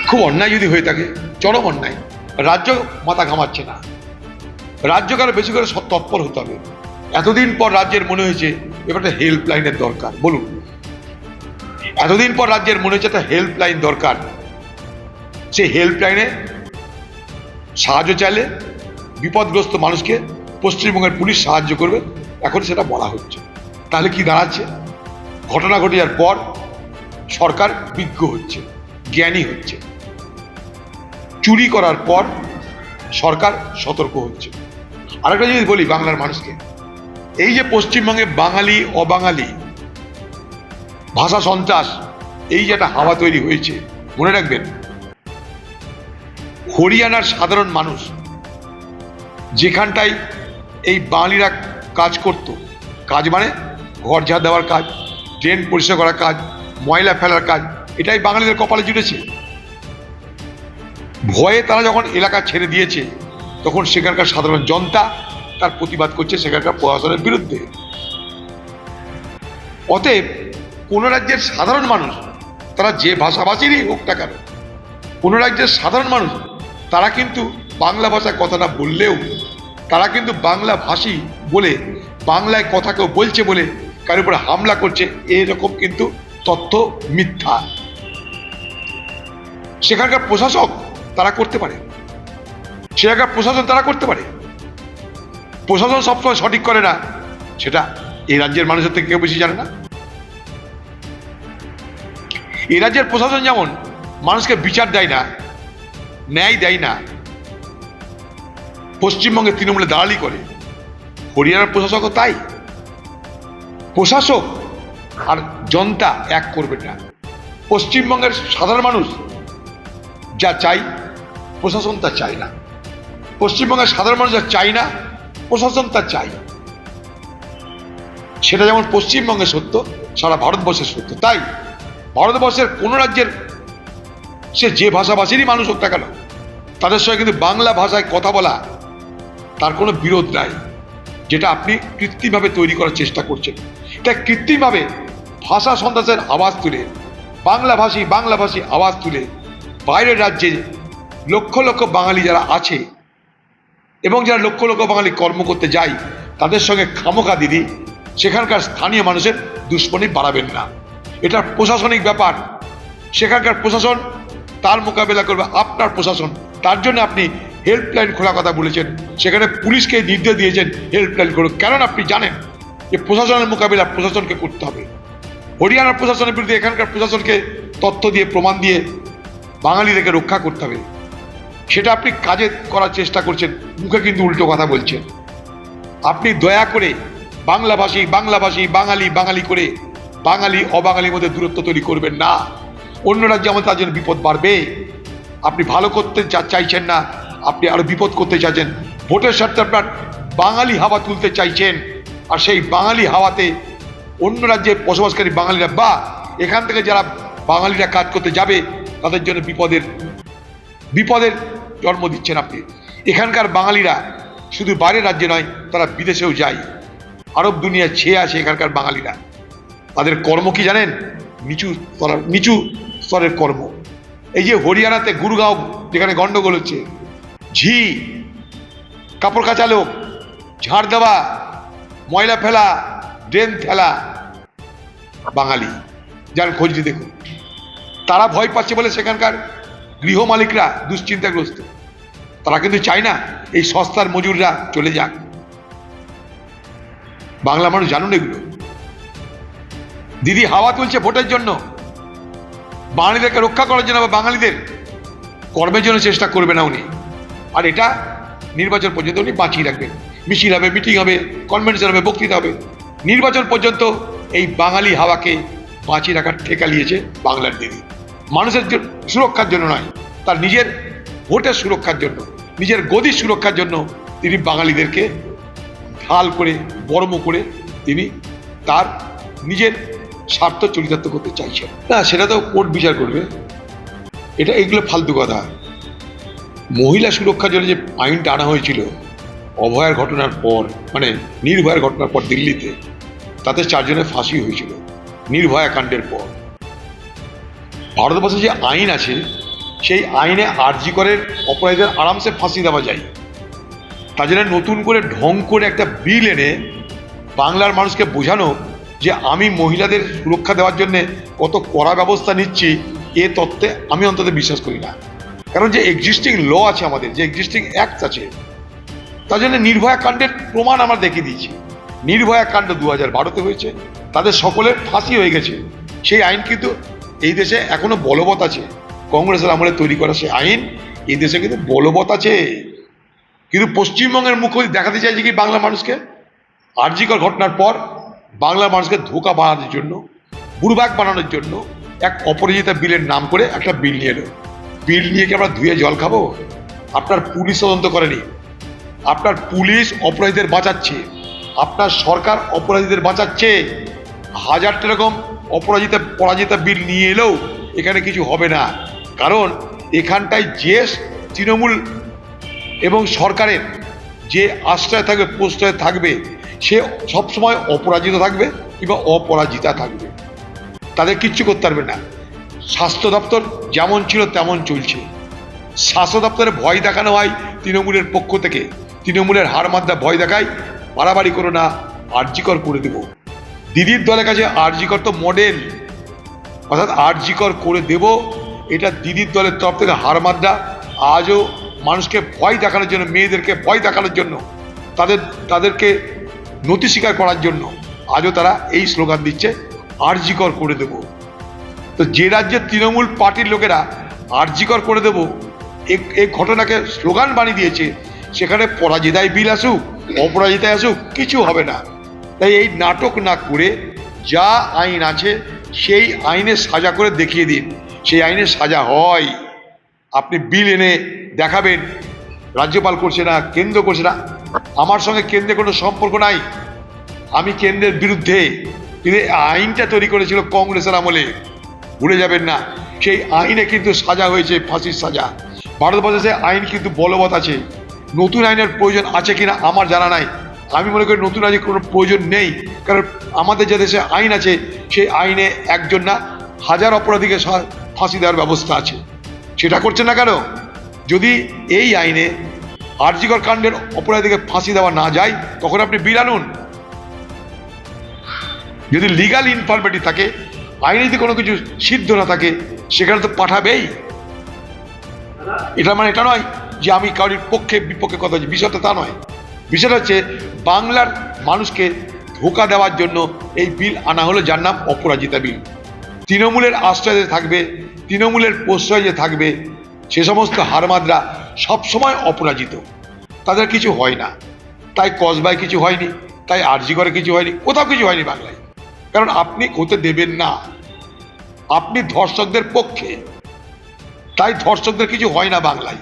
খুব অন্যায় যদি হয়ে থাকে, চরম অন্যায়, রাজ্য মাথা ঘামাচ্ছে না, রাজ্যকে আরো বেশি করে তৎপর হতে হবে। এতদিন পর রাজ্যের মনে হয়েছে এবার একটা হেল্পলাইনের দরকার। বলুন, এতদিন পর রাজ্যের মনে হচ্ছে একটা হেল্পলাইন দরকার। সেই হেল্পলাইনে সাহায্য চাইলে বিপদগ্রস্ত মানুষকে পশ্চিমবঙ্গের পুলিশ সাহায্য করবে, এখন সেটা বলা হচ্ছে। তাহলে কি দাঁড়াচ্ছে? ঘটনা ঘটে যাওয়ার পর সরকার বিজ্ঞ হচ্ছে, জ্ঞানী হচ্ছে। চুরি করার পর সরকার সতর্ক হচ্ছে। আরেকটা জিনিস বলি বাংলার মানুষকে, এই যে পশ্চিমবঙ্গে বাঙালি অবাঙালি ভাষা সন্ত্রাস, এই যে একটা হাওয়া তৈরি হয়েছে, মনে রাখবেন হরিয়ানার সাধারণ মানুষ যেখানটায় এই বাঙালিরা কাজ করত, কাজ মানে ঘর ঝাড় দেওয়ার কাজ, ড্রেন পরিষ্কার করার কাজ, ময়লা ফেলার কাজ, এটাই বাঙালিদের কপালে জুটেছে। ভয়ে তারা যখন এলাকা ছেড়ে দিয়েছে, তখন সেখানকার সাধারণ জনতা তার প্রতিবাদ করছে সেখানকার প্রশাসনের বিরুদ্ধে। অতএব কোন রাজ্যের সাধারণ মানুষ, তারা যে ভাষাভাষীরই হোক না কেন, কোন রাজ্যের সাধারণ মানুষ তারা কিন্তু বাংলা ভাষায় কথা না বললেও তারা কিন্তু বাংলা ভাষী বলে, বাংলায় কথা কেউ বলছে বলে কারোর উপরে হামলা করছে, এরকম কিন্তু তথ্য মিথ্যা। সেখানকার প্রশাসক তারা করতে পারে, সেখানকার প্রশাসন তারা করতে পারে। প্রশাসন সবসময় সঠিক করে না, সেটা এই রাজ্যের মানুষের থেকে কেউ বেশি জানে না। এই রাজ্যের প্রশাসন যেমন মানুষকে বিচার দেয় না, ন্যায় দেয় না, পশ্চিমবঙ্গে তৃণমূলে দালালি করে, হরিয়ানার প্রশাসকও তাই। প্রশাসক আর জনতা এক করবে না। পশ্চিমবঙ্গের সাধারণ মানুষ যা চাই প্রশাসন তা চায় না, পশ্চিমবঙ্গের সাধারণ মানুষ যা চায় না প্রশাসন তা চাই। সেটা যেমন পশ্চিমবঙ্গে সত্য, সারা ভারতবর্ষের সত্য। তাই ভারতবর্ষের কোন রাজ্যের সে যে ভাষাভাষীরই মানুষ হোক না কেন, তাদের সঙ্গে কিন্তু বাংলা ভাষায় কথা বলা তার কোনো বিরোধ নাই। যেটা আপনি কৃত্রিমভাবে তৈরি করার চেষ্টা করছেন, এটা কৃত্রিমভাবে ভাষা সন্ত্রাসের আওয়াজ তুলে, বাংলা ভাষী আওয়াজ তুলে বাইরের রাজ্যে লক্ষ লক্ষ বাঙালি যারা আছে এবং যারা লক্ষ লক্ষ বাঙালি কর্ম করতে যায়, তাদের সঙ্গে খামোখা দিদি সেখানকার স্থানীয় মানুষের দুশ্মনী বাড়াবেন না। এটা প্রশাসনিক ব্যাপার, সেখানকার প্রশাসন তার মোকাবেলা করবে আপনার প্রশাসন। তার জন্য আপনি হেল্পলাইন খোলার কথা বলেছেন, সেখানে পুলিশকে নির্দেশ দিয়েছেন হেল্পলাইন করুন। কারণ আপনি জানেন যে প্রশাসনের মোকাবিলা প্রশাসনকে করতে হবে। হরিয়ানার প্রশাসনের বিরুদ্ধে এখানকার প্রশাসনকে তথ্য দিয়ে প্রমাণ দিয়ে বাঙালিদেরকে রক্ষা করতে হবে। সেটা আপনি কাজে করার চেষ্টা করছেন, মুখে কিন্তু উল্টো কথা বলছেন। আপনি দয়া করে বাংলাভাষী বাঙালি করে বাঙালি অবাঙালির মধ্যে দূরত্ব তৈরি করবেন না। অন্য রাজ্যে আমাদের তার জন্য বিপদ বাড়বে। আপনি ভালো করতে চাইছেন না, আপনি আরো বিপদ করতে চাইছেন। ভোটের স্বার্থে আপনার বাঙালি হাওয়া তুলতে চাইছেন, আর সেই বাঙালি হাওয়াতে অন্য রাজ্যে বসবাসকারী বাঙালিরা বা এখান থেকে যারা বাঙালিরা কাজ করতে যাবে তাদের জন্য বিপদের জন্ম দিচ্ছেন আপনি। এখানকার বাঙালিরা শুধু বাইরের রাজ্যে নয়, তারা বিদেশেও যায়, আরব দুনিয়া ছেয়ে আসে এখানকার বাঙালিরা। তাদের কর্ম কি জানেন? নিচু স্তরের কর্ম। এই যে হরিয়ানাতে গুরগাঁও যেখানে গন্ডগোল হচ্ছে, ঝি কাপড় কাচা লোক, ঝাড় দেওয়া, ময়লা ফেলা, ড্রেন ফেলা বাঙালি, যার খোঁজটি দেখুন। তারা ভয় পাচ্ছে বলে সেখানকার গৃহ মালিকরা দুশ্চিন্তাগ্রস্ত। তারা কিন্তু চায় না এই সস্তার মজুররা চলে যাক। বাংলা মানুষ জানুন এগুলো। দিদি হাওয়া তুলছে ভোটের জন্য, বাঙালিদেরকে রক্ষা করার জন্য বা বাঙালিদের কর্মের জন্য চেষ্টা করবে না উনি। আর এটা নির্বাচন পর্যন্ত উনি বাঁচিয়ে রাখবেন। মিছিল হবে, মিটিং হবে, কনভেনশন হবে, বক্তৃতা হবে, নির্বাচন পর্যন্ত এই বাঙালি হাওয়াকে বাঁচিয়ে রাখার ঠেকা নিয়েছে বাংলার দিদি। মানুষের সুরক্ষার জন্য নয়, তার নিজের ভোটের সুরক্ষার জন্য, নিজের গদির সুরক্ষার জন্য তিনি বাঙালিদেরকে ঢাল করে বর্ম করে তিনি তার নিজের স্বার্থ চরিতার্থ করতে চাইছেন না। সেটা তো কোর্ট বিচার করবে। এগুলো ফালতু কথা। মহিলা সুরক্ষার জন্য যে আইনটা আনা হয়েছিল অভয়ার ঘটনার পর, মানে নির্ভয়ার ঘটনার পর দিল্লিতে, তাতে 4 জনের ফাঁসি হয়েছিল নির্ভয়া কাণ্ডের পর। ভারতবর্ষে যে আইন আছে সেই আইনে আরজি করের অপরাধীদের আরামসে ফাঁসি দেওয়া যায়। তার জন্য নতুন করে ঢং করে একটা বিল এনে বাংলার মানুষকে বোঝানো যে আমি মহিলাদের সুরক্ষা দেওয়ার জন্য কত কড়া ব্যবস্থা নিচ্ছি, এ তত্ত্বে আমি অন্তত বিশ্বাস করি না। কারণ যে এক্সিস্টিং ল আছে, আমাদের যে এক্সিস্টিং অ্যাক্ট আছে, তার জন্য নির্ভয়া কাণ্ডের প্রমাণ আমরা দেখিয়ে দিয়েছি। নির্ভয়া কাণ্ড 2012-তে হয়েছে, তাদের সকলের ফাঁসি হয়ে গেছে। সেই আইন কিন্তু এই দেশে এখনো বলবৎ আছে। কংগ্রেসের আমলে তৈরি করা সেই আইন এই দেশে কিন্তু বলবৎ আছে। কিন্তু পশ্চিমবঙ্গের মুখ্যমন্ত্রী দেখাতে চাইছে কি বাংলা মানুষকে, আরজিকর ঘটনার পর বাংলার মানুষকে ধোঁকা বানানোর জন্য, বুড়বাক বানানোর জন্য এক অপরাজিতা বিলের নাম করে একটা বিল নিয়ে এলো। বিল নিয়ে কি আমরা ধুয়ে জল খাবো? আপনার পুলিশ তদন্ত করেনি, আপনার পুলিশ অপরাধীদের বাঁচাচ্ছে, আপনার সরকার অপরাধীদের বাঁচাচ্ছে। হাজারটা এরকম পরাজিতা বিল নিয়ে এলেও এখানে কিছু হবে না। কারণ এখানটায় যে তৃণমূল এবং সরকারের যে আশ্রয় থাকবে, প্রশ্রয় থাকবে, সে সবসময় অপরাজিত থাকবে কিংবা অপরাজিতা থাকবে, তাদের কিচ্ছু করতে পারবে না। স্বাস্থ্য দপ্তর যেমন ছিল তেমন চলছে। স্বাস্থ্য দপ্তরে ভয় দেখানো হয় তৃণমূলের পক্ষ থেকে, তৃণমূলের হার মাদ্রা ভয় দেখায়, বাড়াবাড়ি করো না, আরজিকর করে দেব। দিদির দলের কাছে আরজিকর তো মডেল, অর্থাৎ আরজিকর করে দেব, এটা দিদির দলের তরফ থেকে হার মাদ্রা। আজও মানুষকে ভয় দেখানোর জন্য, মেয়েদেরকে ভয় দেখানোর জন্য, তাদেরকে নতি স্বীকার করার জন্য আজও তারা এই স্লোগান দিচ্ছে, আরজিকর করে দেব। তো যে রাজ্যের তৃণমূল পার্টির লোকেরা আরজিকর করে দেব এই ঘটনাকে স্লোগান বানিয়ে দিয়েছে, সেখানে পরাজিতায় বিল আসুক, অপরাজিতায় আসুক, কিছু হবে না। তাই এই নাটক না করে যা আইন আছে সেই আইনে সাজা করে দেখিয়ে দিন। সেই আইনে সাজা হয়। আপনি বিল এনে দেখাবেন রাজ্যপাল করছে না, কেন্দ্র করছে না। আমার সঙ্গে কেন্দ্রের কোনো সম্পর্ক নাই, আমি কেন্দ্রের বিরুদ্ধে। কিন্তু আইনটা তৈরি করেছিল কংগ্রেসের আমলে, ভুলে যাবেন না। সেই আইনে কিন্তু সাজা হয়েছে ফাঁসির সাজা। ভারতবর্ষে সে আইন কিন্তু বলবৎ আছে। নতুন আইনের প্রয়োজন আছে কিনা আমার জানা নাই। আমি মনে করি নতুন আইনের কোনো প্রয়োজন নেই, কারণ আমাদের যে দেশে আইন আছে সেই আইনে একজন না হাজার অপরাধীকে ফাঁসি দেওয়ার ব্যবস্থা আছে। সেটা করছে না কেন? যদি এই আইনে আরজিকর কাণ্ডের অপরাধীকে ফাঁসি দেওয়া না যায়, তখন আপনি বিল আনুন। যদি লিগাল ইনফরমেটি থাকে, আইনে যদি কোনো কিছু সিদ্ধ না থাকে, সেখানে তো পাঠাবেই। এটা মানে এটা নয় যে আমি কারোর পক্ষে বিপক্ষে কথা বলছি, বিষয়টা তা নয়। বিষয়টা হচ্ছে বাংলার মানুষকে ধোঁকা দেওয়ার জন্য এই বিল আনা হলো, যার নাম অপরাজিতা বিল। তৃণমূলের আশ্রয় যে থাকবে, তৃণমূলের প্রশ্রয় যে থাকবে, সে সমস্ত হারমাদরা সবসময় অপরাজিত, তাদের কিছু হয় না। তাই কসবায় কিছু হয়নি, তাই আরজিকরে কিছু হয়নি, কোথাও কিছু হয়নি বাংলায়। কারণ আপনি হতে দেবেন না, আপনি ধর্ষকদের পক্ষে, তাই ধর্ষকদের কিছু হয় না বাংলায়।